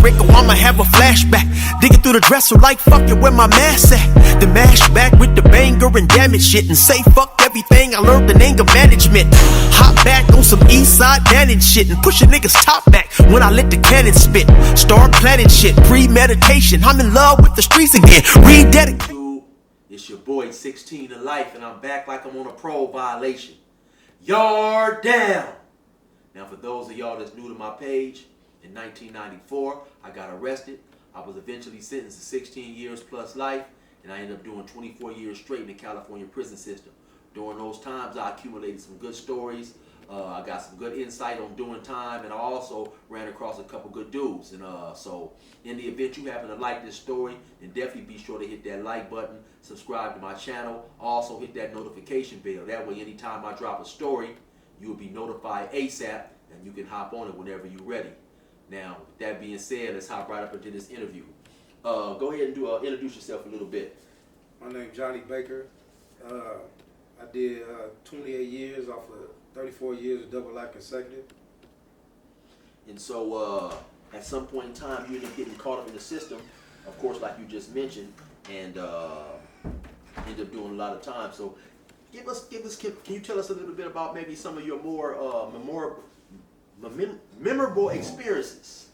brick or I'ma have a flashback. Digging through the dresser like fucking where my mask at. The mash back with the banger and damage shit. And say fuck everything I learned in anger management. Hop back on some east side banning shit. And push a nigga's top back when I let the cannon spit. Start planning shit, premeditation. I'm in love with the streets again. Rededicate. It's your boy 16 to life, and I'm back like I'm on a parole violation. Yard down. Now, for those of y'all that's new to my page, in 1994, I got arrested. I was eventually sentenced to 16 years plus life, and I ended up doing 24 years straight in the California prison system. During those times, I accumulated some good stories. I got some good insight on doing time, and I also ran across a couple good dudes. And so, in the event you happen to like this story, then definitely be sure to hit that like button, subscribe to my channel, also hit that notification bell. That way, anytime I drop a story, you will be notified ASAP, and you can hop on it whenever you're ready. Now, with that being said, let's hop right up into this interview. Go ahead and introduce yourself a little bit. My name's Johnny Baker. I did 28 years off of 34 years of double life consecutive. And so, at some point in time, you ended up getting caught up in the system, of course, like you just mentioned, and ended up doing a lot of time. So, can you tell us a little bit about maybe some of your more memorable experiences?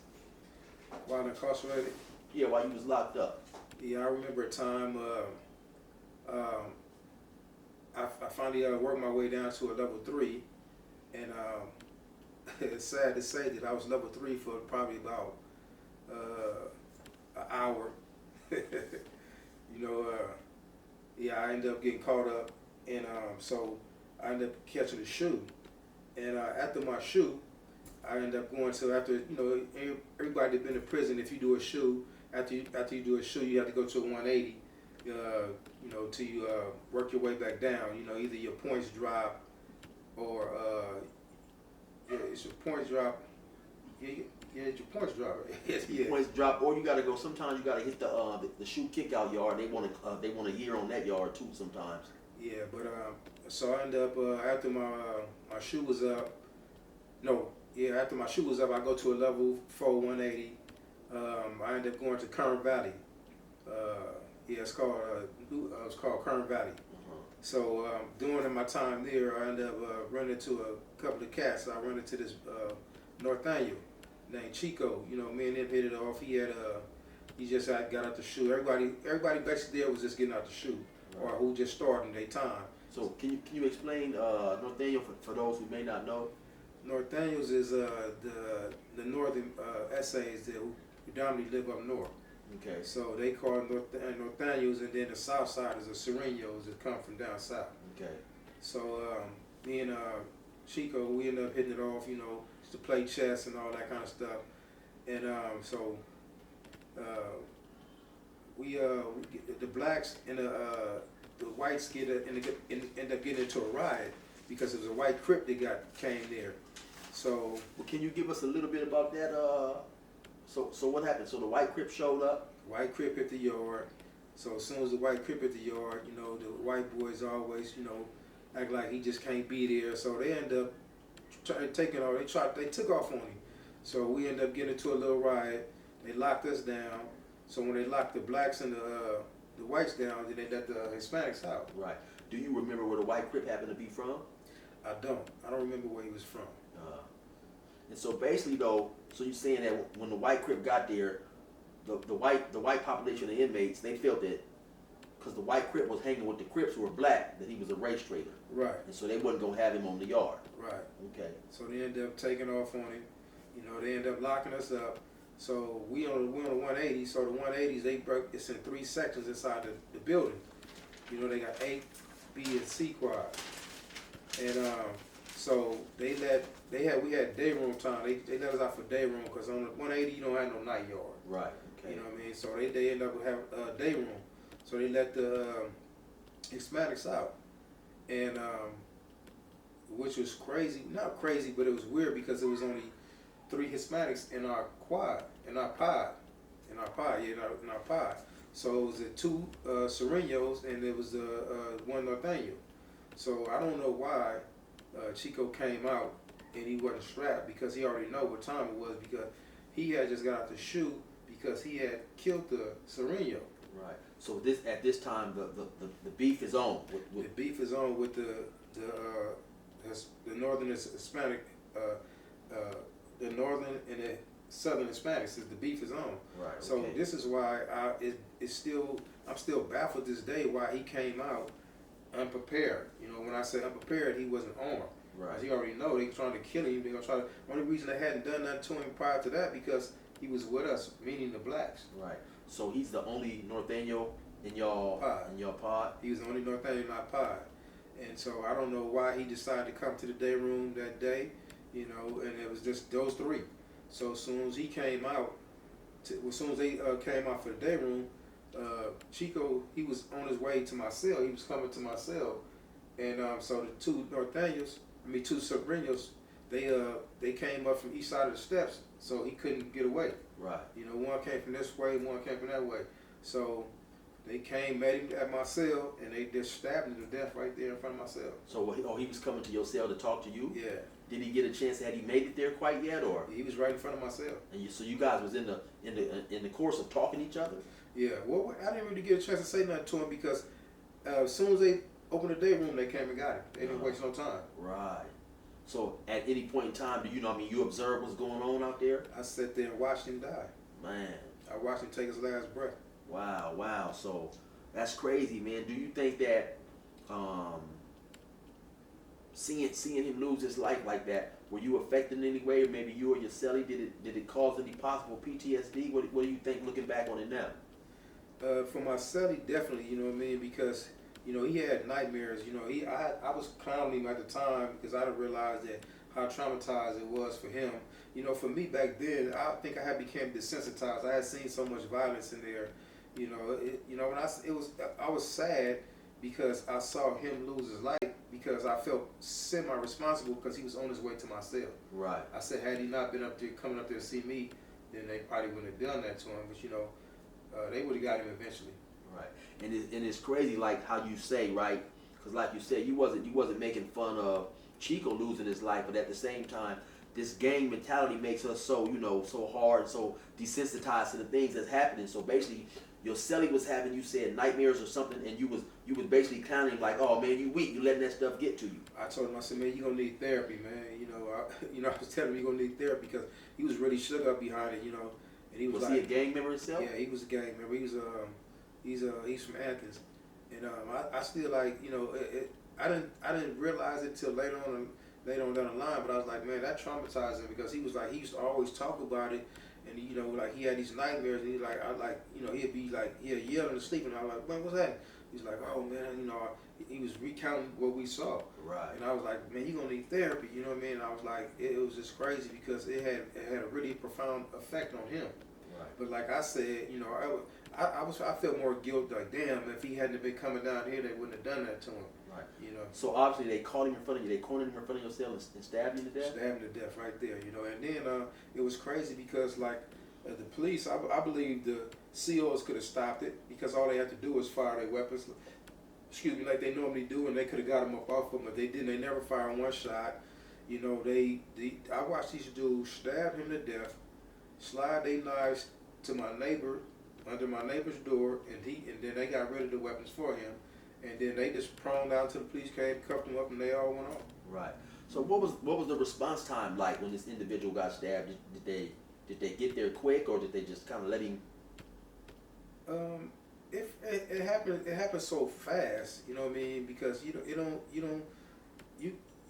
While incarcerated? Yeah, while you was locked up. Yeah, I remember a time I finally worked my way down to a level 3, and it's sad to say that I was level 3 for probably about an hour. Yeah, I ended up getting caught up, and so I ended up catching a shoe, and after my shoe, I ended up going to, after, everybody that's been in prison, if you do a shoe, after you do a shoe, you have to go to a 180, till you work your way back down. Either your points drop, or it's your points drop. Yeah, it's your points drop. Yeah. Points drop, or you gotta go. Sometimes you gotta hit the shoe kick out yard. They want a year on that yard too sometimes. Yeah, but so I ended up after my shoe was up. After my shoe was up, I go to a level 4 180. I ended up going to Kern Valley. It's called Kern Valley. So during my time there, I ended up running into a couple of cats. I run into this Norteño named Chico. Me and him hit it off. He just got out the shoe. Everybody basically there was just getting out the shoe, or who just starting their time. So can you explain Norteño for those who may not know? Norteños is the northern essays that predominantly live up north. Okay. So they call it Nortenos, and then the south side is the Surenos that come from down south. Okay. So me and Chico, we ended up hitting it off, to play chess and all that kind of stuff. And we the blacks and the whites end up getting into a riot because it was a white Crip that came there. So can you give us a little bit about that? So what happened? So the white Crip showed up? White Crip hit the yard. So as soon as the white Crip hit the yard, the white boys always, act like he just can't be there. So they end up taking off. They took off on him. So we end up getting into a little riot. They locked us down. So when they locked the blacks and the whites down, then they let the Hispanics out. Right. Do you remember where the white Crip happened to be from? I don't remember where he was from. And so basically, though, so you're saying that when the white Crip got there, the white population of inmates, they felt that because the white Crip was hanging with the Crips who were black, that he was a race traitor. Right. And so they wasn't gonna have him on the yard. Right. Okay. So they ended up taking off on him. They ended up locking us up. So we on the 180. So the 180s, it's in 3 sections inside the building. They got A, B, and C quad. And so we had day room time. They let us out for day room because on the 180 you don't have no night yard. Right. Okay. You know what I mean? So they end up having day room. So they let the Hispanics out, and which was crazy. Not crazy, but it was weird because it was only 3 Hispanics in our quad, in our pod. So it was the 2 Surenos, and it was the 1 Norteño. So I don't know why Chico came out and he wasn't strapped, because he already know what time it was, because he had just got out the shoe because he had killed the Surenos. Right. So at this time the beef is on. The beef is on with the northern Hispanic, the northern and the southern Hispanics. The beef is on. Right. So okay. this is why I'm still baffled this day why he came out unprepared. You know, when I say unprepared, he wasn't armed. Right. As he already know, they were trying to kill him. They gonna try to. Only reason they hadn't done nothing to him prior to that because he was with us, meaning the blacks. Right. So he's the only Norteño in your pod. He was the only Norteño in our pod, and so I don't know why he decided to come to the day room that day. You know, and it was just those three. So as soon as he came out, as soon as they came out for the day room, Chico, he was on his way to my cell. He was coming to my cell, and so the two Surenos, they came up from each side of the steps, so he couldn't get away. Right. You know, one came from this way, one came from that way. So they came, met him at my cell, and they just stabbed him to death right there in front of my cell. So he was coming to your cell to talk to you? Yeah. Did he get a chance? Had he made it there quite yet, or? He was right in front of my cell. And so you guys was in the course of talking to each other? Yeah. Well, I didn't really get a chance to say nothing to him because as soon as they opened the day room, they came and got him. They didn't waste no time. Right. So at any point in time, do you know? I mean, you observed what's going on out there? I sat there and watched him die. Man. I watched him take his last breath. Wow, wow. So that's crazy, man. Do you think that seeing him lose his life like that, were you affected in any way, or maybe you or your cellie? Did it cause any possible PTSD? What do you think looking back on it now? For my cellie, definitely. You know what I mean? Because you know he had nightmares. You know, I was clowning him at the time because I didn't realize that how traumatized it was for him. You know, for me back then, I think I had become desensitized. I had seen so much violence in there. You know, I was sad because I saw him lose his life because I felt semi-responsible because he was on his way to my cell. Right. I said, had he not been coming up there to see me, then they probably wouldn't have done that to him. But you know, they would have got him eventually. Right. And it's crazy, like how you say, right? Because like you said, you wasn't making fun of Chico losing his life, but at the same time, this gang mentality makes us so, so hard, so desensitized to the things that's happening. So basically, your cellie was having, you said, nightmares or something, and you was basically clowning him like, oh man, you weak, you letting that stuff get to you. I told him, I said, man, you're gonna need therapy, man. I was telling him you're gonna need therapy because he was really shook up behind it, And he was he a gang member himself? Yeah, he was a gang member. He's from Athens, and I still I didn't realize it till later on down the line, but I was like, man, that traumatized him because he was like, he used to always talk about it, and he had these nightmares, and he'd be like, yelling and sleeping. I was like, man, what's that? He's like, oh man, he was recounting what we saw. Right. And I was like, man, you're gonna need therapy, you know what I mean? And I was like, it was just crazy because it had a really profound effect on him. Right. But like I said, I felt more guilt, like damn, if he hadn't been coming down here, they wouldn't have done that to him. Right. So obviously they caught him in front of you. They cornered him in front of your cell and stabbed him to death. Stabbed him to death right there, And then it was crazy because the police, I believe the COs could have stopped it because all they had to do was fire their weapons, like they normally do, and they could have got him up off them, but they didn't. They never fired one shot. I watched these dudes stab him to death, slide their knives to my neighbor under my neighbor's door, and then they got rid of the weapons for him. And then they just pronged out till the police came, cuffed him up, and they all went off. Right. So what was the response time like when this individual got stabbed? Did they get there quick, or did they just kind of let him? It happened so fast. You know what I mean? Because you don't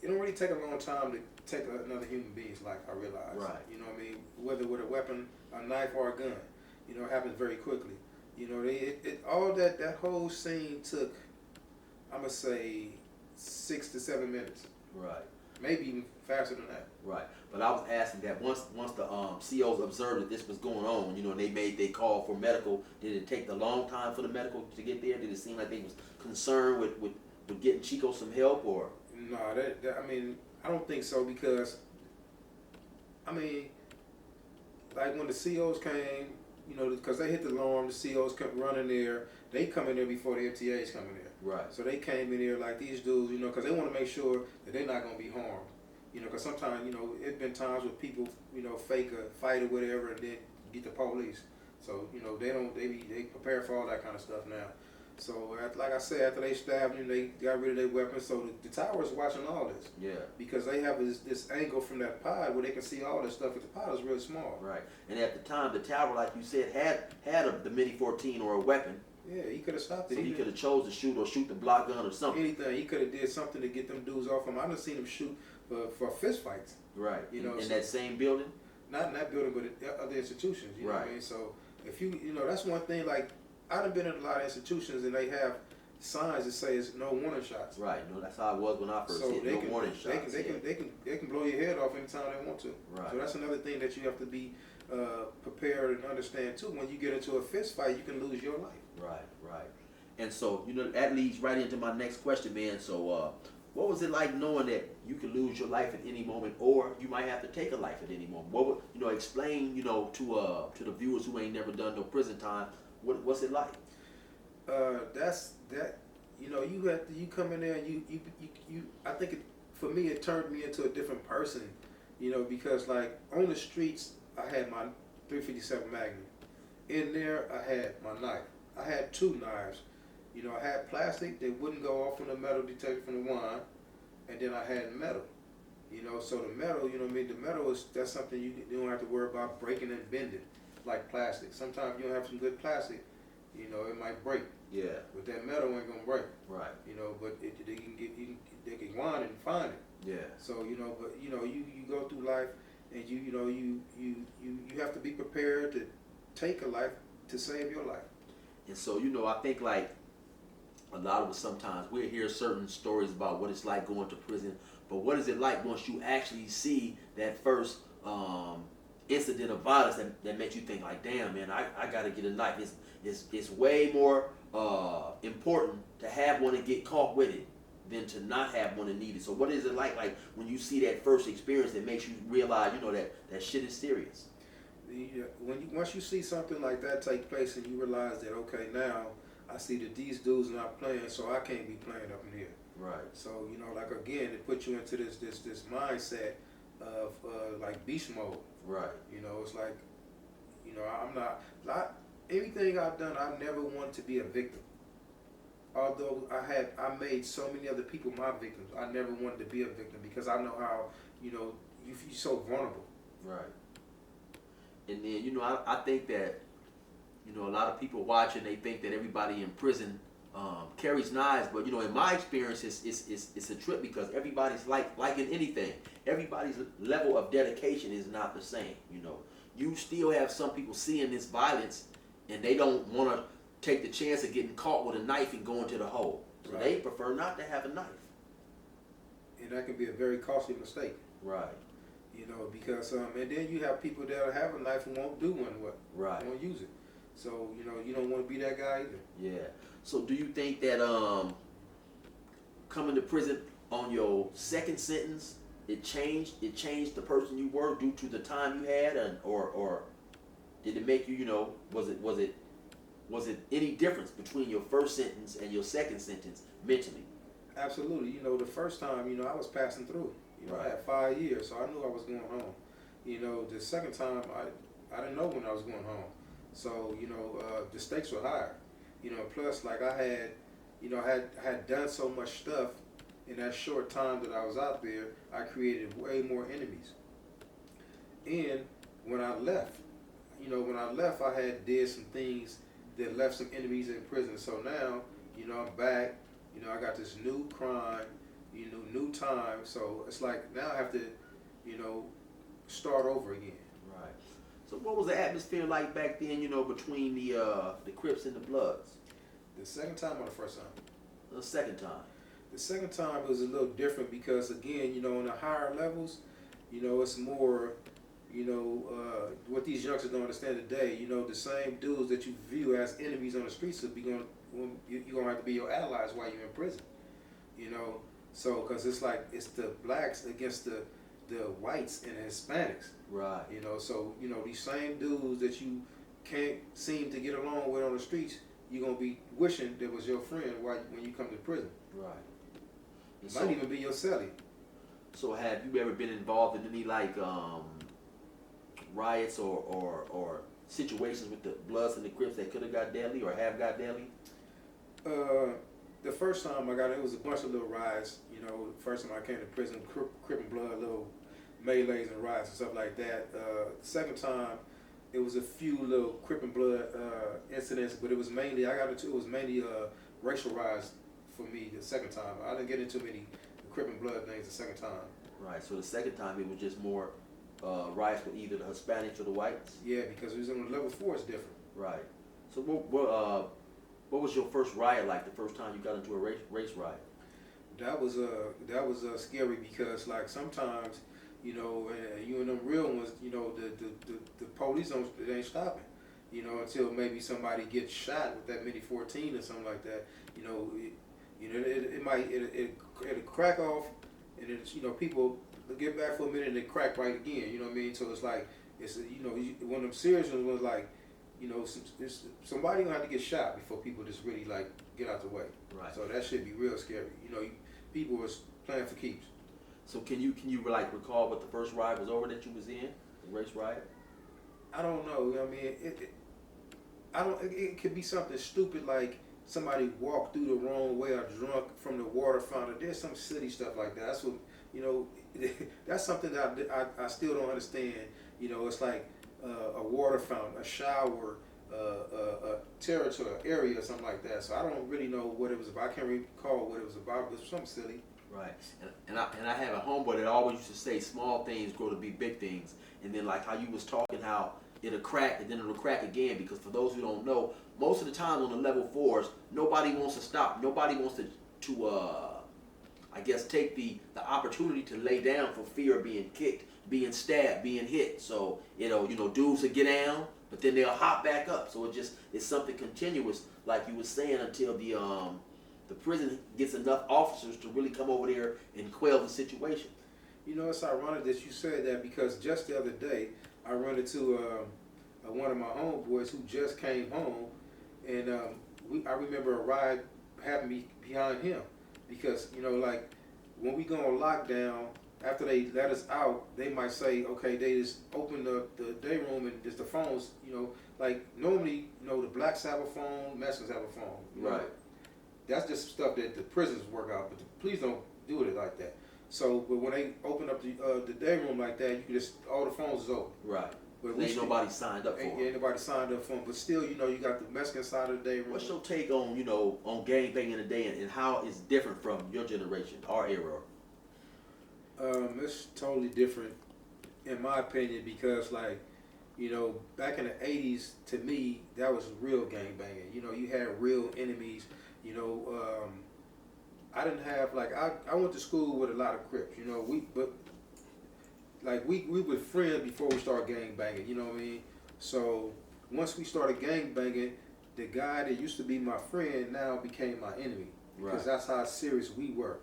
really take a long time to take another human being's life. I realize. Right. You know what I mean? Whether with a weapon, a knife, or a gun, it happens very quickly. All that whole scene took, I'm gonna say, 6 to 7 minutes. Right. Maybe even faster than that. Right. But I was asking that once the COs observed that this was going on, and they called for medical. Did it take a long time for the medical to get there? Did it seem like they was concerned with getting Chico some help, or? No, I don't think so because, like when the COs came, because they hit the alarm, the COs come running there. They come in there before the FTAs come in there. Right. So they came in there like these dudes, because they want to make sure that they're not going to be harmed. You know, because sometimes, you know, it's been times where people, you know, fake a fight or whatever and then get the police. So, you know, they prepare for all that kind of stuff now. So, like I said, after they stabbed him, they got rid of their weapons. So the tower is watching all this. Yeah. Because they have this angle from that pod where they can see all this stuff. Because the pod is really small. Right. And at the time, the tower, like you said, had the Mini 14 or a weapon. Yeah, he could have stopped it. So he could have chose to shoot the block gun or something. Anything. He could have did something to get them dudes off him. I done seen him shoot for fist fights. Right. You know, in that same building? Not in that building, but at other institutions. You know what I Right. mean? So if you know, that's one thing. Like I done been in a lot of institutions and they have signs that say it's no warning shots. Right. No, that's how it was when I first So hit. they No can, warning shots. they can blow your head off anytime they want to. Right. So that's another thing that you have to be prepared and understand too. When you get into a fist fight, you can lose your life. Right. Right. And so, you know, that leads right into my next question, man. So, what was it like knowing that you could lose your life at any moment, or you might have to take a life at any moment? What would, you know, explain, you know, to the viewers who ain't never done no prison time, what's it like? That's that. You know, you come in there and you I think for me it turned me into a different person. You know, because like on the streets I had my 357 Magnum. In there I had my knife. I had two knives. You know, I had plastic that wouldn't go off from the metal detector from the wine, and then I had metal. You know, so the metal, you know what I mean, the metal that's something you don't have to worry about breaking and bending like plastic. Sometimes you don't have some good plastic, you know, it might break. Yeah. But that metal ain't gonna break. Right. You know, but they can wind it and find it. Yeah. So, you know, but you know, you go through life and you have to be prepared to take a life to save your life. And so, you know, I think like a lot of us sometimes we hear certain stories about what it's like going to prison, but what is it like once you actually see that first incident of violence that makes you think like, damn, man, I got to get a knife. It's way more important to have one and get caught with it than to not have one and need it. So what is it like when you see that first experience that makes you realize, you know, that shit is serious? Once you see something like that take place and you realize that, okay, now I see that these dudes are not playing, so I can't be playing up in here. Right. So, you know, like again, it puts you into this mindset of like beast mode. Right. You know, it's like, you know, everything I've done, I never wanted to be a victim. Although I made so many other people my victims, I never wanted to be a victim because I know how, you know, you're so vulnerable. Right. And then, you know, I think that, you know, a lot of people watching, they think that everybody in prison carries knives, but you know, in my experience, it's a trip because everybody's like in anything. Everybody's level of dedication is not the same. You know, you still have some people seeing this violence, and they don't want to take the chance of getting caught with a knife and going to the hole. So Right. they prefer not to have a knife. And that can be a very costly mistake. Right. You know, because and then you have people that have a knife and won't do one with. Right. Won't use it. So, you know, you don't want to be that guy either. Yeah. So do you think that coming to prison on your second sentence, it changed the person you were due to the time you had, or did it make you, you know, was it any difference between your first sentence and your second sentence mentally? Absolutely. You know, the first time, you know, I was passing through. You know, Right. I had 5 years, so I knew I was going home. You know, the second time, I didn't know when I was going home. So, you know, the stakes were higher. You know, plus, like I had, you know, I had done so much stuff in that short time that I was out there, I created way more enemies. And when I left, you know, I had did some things that left some enemies in prison. So now, you know, I'm back. You know, I got this new crime, you know, new time. So it's like now I have to, you know, start over again. Right. So what was the atmosphere like back then, you know, between the Crips and the Bloods? The second time or the first time? The second time. The second time was a little different because, again, you know, on the higher levels, you know, it's more, you know, what these youngsters don't understand today, you know, the same dudes that you view as enemies on the streets you're going to have to be your allies while you're in prison, you know. So, because it's like, it's the blacks against the whites and the Hispanics. Right. You know, so, you know, these same dudes that you can't seem to get along with on the streets, you're going to be wishing that was your friend when you come to prison. Right. It might even be your cellie. So have you ever been involved in any like riots or situations with the Bloods and the Crips that could have got deadly or have got deadly? The first time I got it was a bunch of little riots. You know, the first time I came to prison, Crip and Blood, little melees and riots and stuff like that. The second time, it was a few little Crip and Blood incidents, but it was mainly racial riots for me the second time. I didn't get into many Crip and Blood things the second time. Right. So the second time it was just more riots with either the Hispanics or the whites. Yeah, because it was on level 4, it's different. Right. So what was your first riot like? The first time you got into a race riot? That was scary because like sometimes, you know, and you and them real ones, you know, the police they ain't stopping, you know, until maybe somebody gets shot with that mini 14 or something like that. You know, it'll crack off, and it's, you know, people get back for a minute and it crack right again. You know what I mean? So it's like you know, one of them serious ones was like, you know, somebody gonna have to get shot before people just really like get out the way. Right. So that should be real scary. You know, people was playing for keeps. So can you like recall what the first riot was over that you was in? The race riot? I don't know. I mean, it could be something stupid like somebody walked through the wrong way or drunk from the water fountain. There's some silly stuff like that. That's what, you know, that's something that I still don't understand. You know, it's like a water fountain, a shower, a territory, area, or something like that. So I don't really know what it was about. I can't recall what it was about, but it was something silly. Right. And I have a homeboy that always used to say small things grow to be big things. And then like how you was talking how it'll crack and then it'll crack again, because for those who don't know, most of the time on the level 4s, nobody wants to stop. Nobody wants to I guess take the opportunity to lay down for fear of being kicked, being stabbed, being hit. So, you know, dudes will get down, but then they'll hop back up. So it's something continuous, like you were saying, until the prison gets enough officers to really come over there and quell the situation. You know, it's ironic that you said that because just the other day, I run into one of my homeboys who just came home, and I remember a ride happened behind him because, you know, like when we go on lockdown, after they let us out, they might say, okay, they just open the day room and just the phones, you know, like normally, you know, the blacks have a phone, Mexicans have a phone. Right. Know? That's just stuff that the prisons work out, but the police don't do it like that. So, but when they open up the day room like that, you can just, all the phones is open. Right. But ain't nobody signed up for it. Ain't nobody signed up for them. But still, you know, you got the Mexican side of the day room. What's your take on, you know, on gangbanging today and how it's different from your generation, our era? It's totally different, in my opinion, because like, you know, back in the 80s, to me, that was real gangbanging. You know, you had real enemies. You know, I didn't have like I went to school with a lot of Crips. You know, we were friends before we started gang banging. You know what I mean? So once we started gang banging, the guy that used to be my friend now became my enemy because that's how serious we were.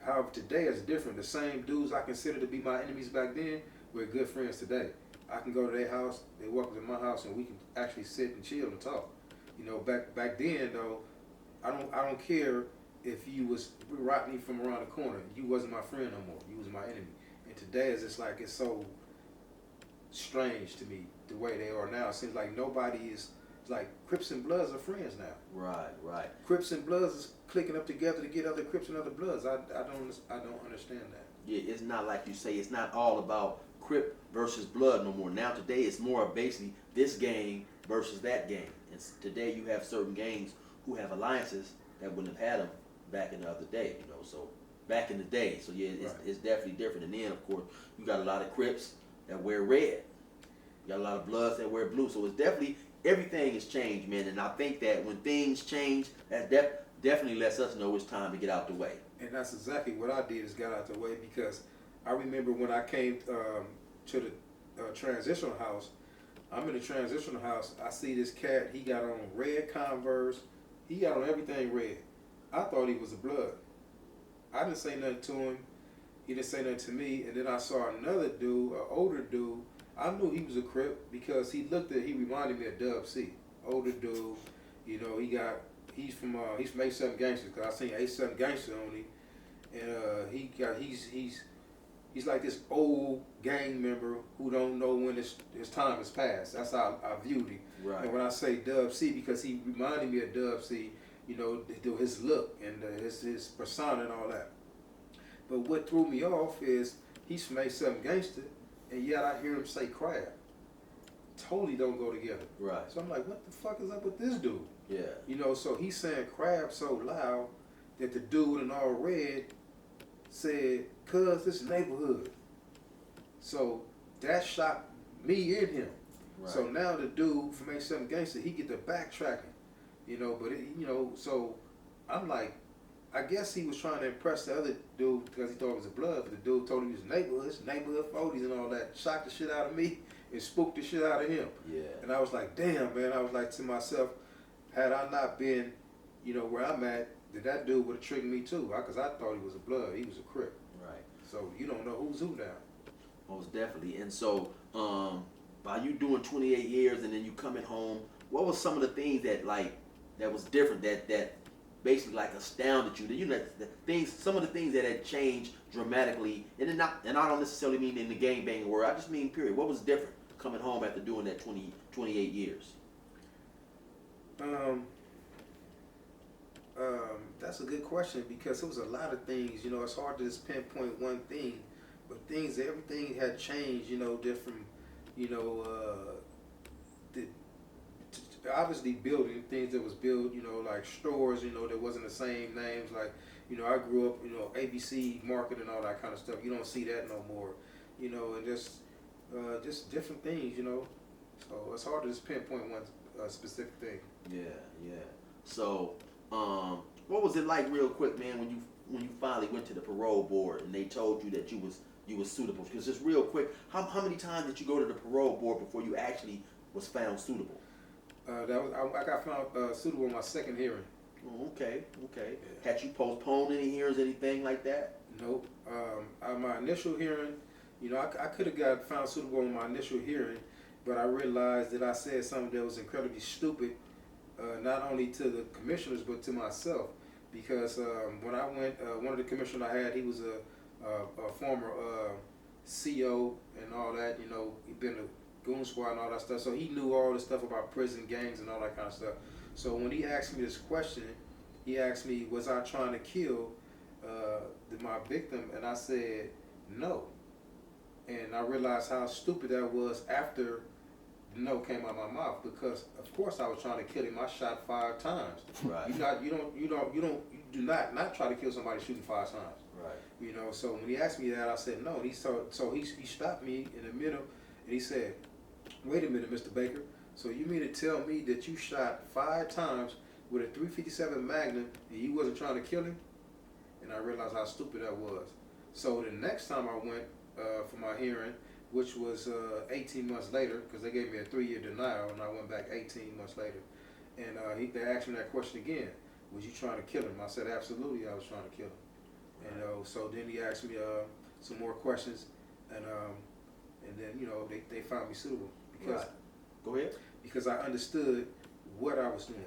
However, today it's different. The same dudes I considered to be my enemies back then, we're good friends today. I can go to their house, they walk to my house, and we can actually sit and chill and talk. You know, back then though, I don't care if you was rocking me from around the corner. You wasn't my friend no more. You was my enemy. And today is just like it's so strange to me the way they are now. It seems like nobody is. It's like Crips and Bloods are friends now. Right. Crips and Bloods is clicking up together to get other Crips and other Bloods. I don't understand that. Yeah, it's not like you say. It's not all about Crip versus Blood no more. Now today it's more of basically this gang versus that gang. And today you have certain gangs who have alliances that wouldn't have had them back in the other day. You know, so back in the day. So yeah, it's definitely different. And then of course you got a lot of Crips that wear red. You got a lot of Bloods that wear blue. So it's definitely everything has changed, man. And I think that when things change, that definitely lets us know it's time to get out the way. And that's exactly what I did, is got out the way, because I remember when I came to the transitional house. I'm in the transitional house. I see this cat. He got on red Converse. He got on everything red. I thought he was a Blood. I didn't say nothing to him. He didn't say nothing to me. And then I saw another dude, an older dude. I knew he was a Crip because he reminded me of Dub C. Older dude. You know, he's from A7 Gangster, because I seen A7 Gangster on him. And he's he's like this old gang member who don't know when his time has passed. That's how I viewed him. Right. And when I say Dub C, because he reminded me of Dub C, you know, his look and his persona and all that. But what threw me off is he's from 87 Gangster, and yet I hear him say Crab. Totally don't go together. Right. So I'm like, what the fuck is up with this dude? Yeah. You know, so he's saying Crab so loud that the dude in all red said, cuz this neighborhood. So that shot me in him. Right. So now the dude from 87 Gangster, he get the backtracking. You know, but you know, so I'm like, I guess he was trying to impress the other dude because he thought it was a blood, but the dude told him he was neighborhood 40s and all that, shocked the shit out of me and spooked the shit out of him. Yeah. And I was like, damn, man. I was like to myself, had I not been, you know, where I'm at, that dude would have tricked me too. Because I thought he was a blood. He was a Crip. Right. So you don't know who's who now. Most definitely. And so, by you doing 28 years and then you coming home, what was some of the things that that was different that basically like astounded you? You know, some of the things that had changed dramatically, and I don't necessarily mean in the gangbanging world. I just mean period. What was different coming home after doing that 28 years? That's a good question because it was a lot of things. You know, it's hard to just pinpoint one thing, but everything had changed. You know, different. You know, obviously building things that was built. You know, like stores. You know, there wasn't the same names. Like, you know, I grew up. You know, ABC Market and all that kind of stuff. You don't see that no more. You know, and just different things. You know, so it's hard to just pinpoint one specific thing. Yeah, yeah. So, what was it like, real quick, man, when you finally went to the parole board and they told you that you was suitable? Because just real quick, how many times did you go to the parole board before you actually was found suitable? I got found suitable in my second hearing. Oh, okay. Yeah. Had you postponed any hearings, anything like that? Nope. On my initial hearing, you know, I could have got found suitable in my initial hearing, but I realized that I said something that was incredibly stupid, not only to the commissioners but to myself. Because when I went, one of the commissioners I had, he was a former CO and all that. You know, he'd been a goon squad and all that stuff, so he knew all the stuff about prison gangs and all that kind of stuff. So when he asked me this question, he asked me, was I trying to kill my victim? And I said, no. And I realized how stupid that was after the no came out of my mouth, because of course I was trying to kill him. I shot 5 times. Right. You do not try to kill somebody shooting 5 times. Right. You know, so when he asked me that, I said no. And he stopped me in the middle and he said, wait a minute, Mr. Baker. So you mean to tell me that you shot 5 times with a .357 Magnum and you wasn't trying to kill him? And I realized how stupid that was. So the next time I went for my hearing, which was 18 months later, because they gave me a 3-year denial, and I went back 18 months later. And they asked me that question again. Was you trying to kill him? I said, absolutely, I was trying to kill him. Right. And so then he asked me some more questions, and then, you know, they found me suitable. Because, right. Go ahead. Because I understood what I was doing.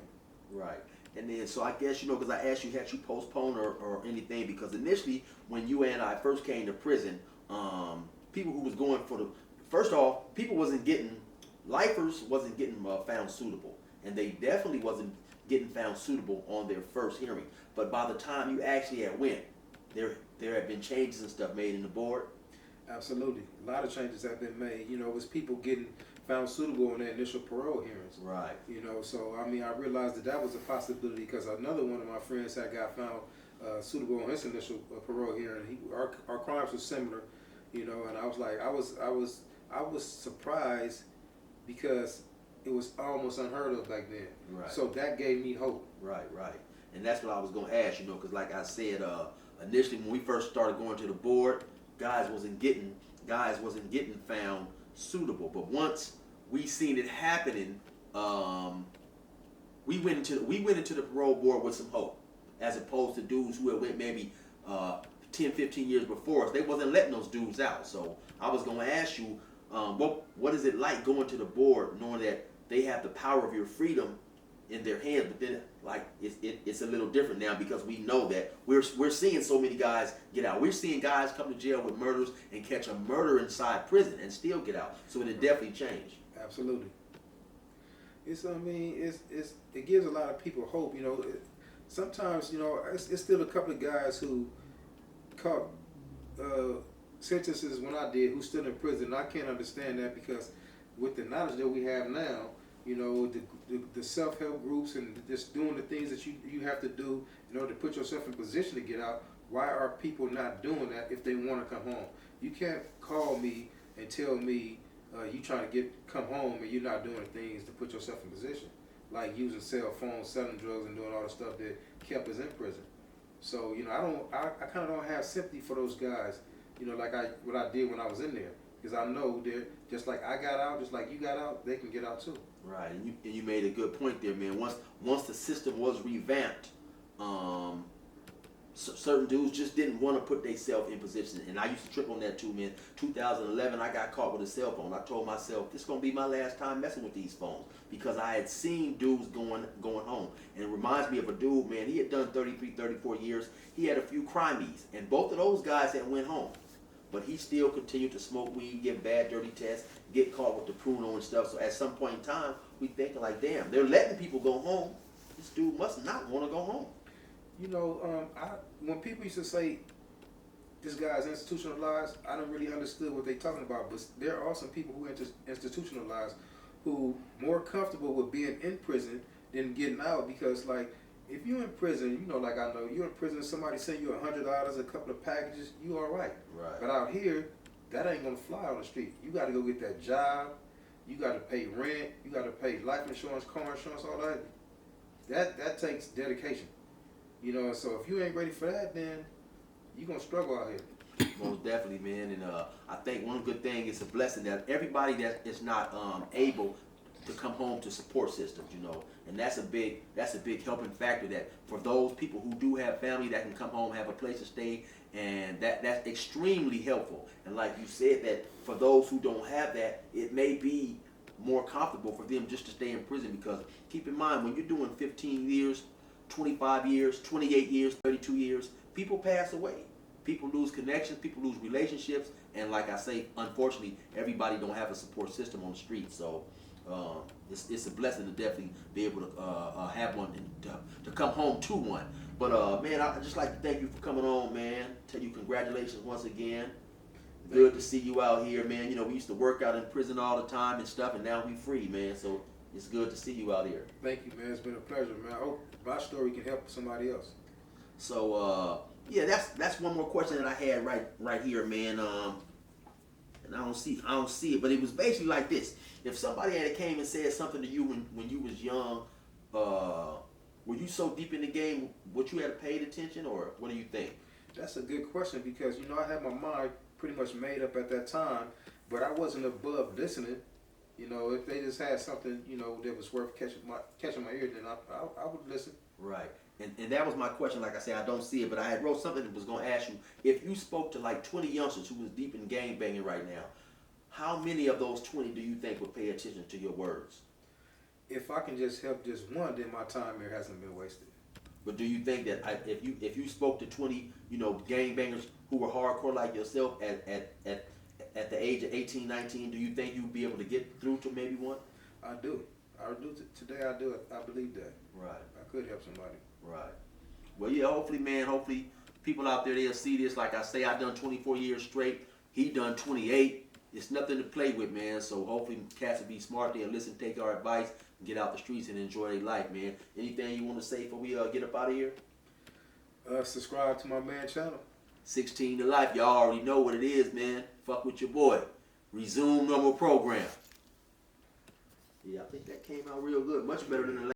Right. And then, so I guess, you know, because I asked you, had you postponed or anything, because initially, when you and I first came to prison, people who was going for first off, people lifers wasn't getting found suitable. And they definitely wasn't getting found suitable on their first hearing. But by the time you actually had went, there had been changes and stuff made in the board. Absolutely. A lot of changes have been made. You know, it was people getting found suitable in their initial parole hearings. Right. You know, so, I mean, I realized that was a possibility because another one of my friends had got found suitable on his initial parole hearing. Our crimes were similar, you know, and I was like, I was surprised because it was almost unheard of back then. Right. So that gave me hope. Right. And that's what I was going to ask, you know, because like I said, initially when we first started going to the board, guys wasn't getting found suitable. But once we seen it happening, we went into the parole board with some hope, as opposed to dudes who had went maybe 10, 15 years before us. They wasn't letting those dudes out. So I was going to ask you, what is it like going to the board, knowing that they have the power of your freedom in their hands. But then, like, it's a little different now because we know that we're seeing so many guys get out. We're seeing guys come to jail with murders and catch a murder inside prison and still get out. So it definitely changed. Absolutely. It gives a lot of people hope. You know, sometimes, you know, it's still a couple of guys who caught sentences when I did who's still in prison. I can't understand that because with the knowledge that we have now, you know, the self-help groups and just doing the things that you have to do in order to put yourself in position to get out, why are people not doing that if they want to come home? You can't call me and tell me you trying to come home and you're not doing things to put yourself in position, like using cell phones, selling drugs, and doing all the stuff that kept us in prison. So, you know, I kind of don't have sympathy for those guys, you know, like what I did when I was in there. Because I know that just like I got out, just like you got out, they can get out too. Right, and you made a good point there, man. Once the system was revamped, certain dudes just didn't want to put themselves in position, and I used to trip on that too, man. 2011, I got caught with a cell phone. I told myself this is gonna be my last time messing with these phones because I had seen dudes going home, and it reminds me of a dude, man. He had done 33, 34 years. He had a few crimes, and both of those guys had went home. But he still continued to smoke weed, get bad, dirty tests, get caught with the pruno and stuff. So at some point in time, we thinking like, damn, they're letting people go home. This dude must not want to go home. You know, when people used to say this guy's institutionalized, I don't really understood what they're talking about. But there are some people who institutionalized who more comfortable with being in prison than getting out because, like, if you're in prison, you know, like I know, you're in prison, somebody send you $100, a couple of packages, you all right. Right. But out here, that ain't gonna fly on the street. You gotta go get that job, you gotta pay rent, you gotta pay life insurance, car insurance, all that. That takes dedication. You know, so if you ain't ready for that, then you're gonna struggle out here. Most definitely, man. And I think one good thing is a blessing that everybody that is not able to come home to support systems, you know, and that's a big helping factor that for those people who do have family that can come home, have a place to stay, and that's extremely helpful. And like you said, that for those who don't have that, it may be more comfortable for them just to stay in prison because keep in mind when you're doing 15 years, 25 years, 28 years, 32 years, people pass away. People lose connections, people lose relationships, and like I say, unfortunately, everybody don't have a support system on the street. So it's a blessing to definitely be able to have one and to come home to one. But man, I'd just like to thank you for coming on, man. Tell you congratulations once again. Good to see you out here, man. You know, we used to work out in prison all the time and stuff, and now we free, man. So it's good to see you out here. Thank you, man. It's been a pleasure, man. I hope my story can help somebody else. So yeah, that's one more question that I had right here, man. And I don't see it, but it was basically like this. If somebody had came and said something to you when you was young, were you so deep in the game, would you have paid attention, or what do you think? That's a good question because, you know, I had my mind pretty much made up at that time, but I wasn't above listening. You know, if they just had something, you know, that was worth catching my ear, then I would listen. Right. And that was my question. Like I said, I don't see it, but I had wrote something that was going to ask you, if you spoke to like 20 youngsters who was deep in gang banging right now, how many of those 20 do you think would pay attention to your words? If I can just help just one, then my time here hasn't been wasted. But do you think that if you spoke to 20, you know, gang bangers who were hardcore like yourself at the age of 18, 19, do you think you'd be able to get through to maybe one? I do. Today I do it. I believe that. Right. I could help somebody. Right. Well, yeah, hopefully, man, people out there, they'll see this. Like I say, I done 24 years straight. He done 28. It's nothing to play with, man. So hopefully cats will be smart there and listen, take our advice, and get out the streets and enjoy their life, man. Anything you want to say before we get up out of here? Subscribe to my man channel. 16 to life. Y'all already know what it is, man. Fuck with your boy. Resume normal program. Yeah, I think that came out real good. Much better than the last.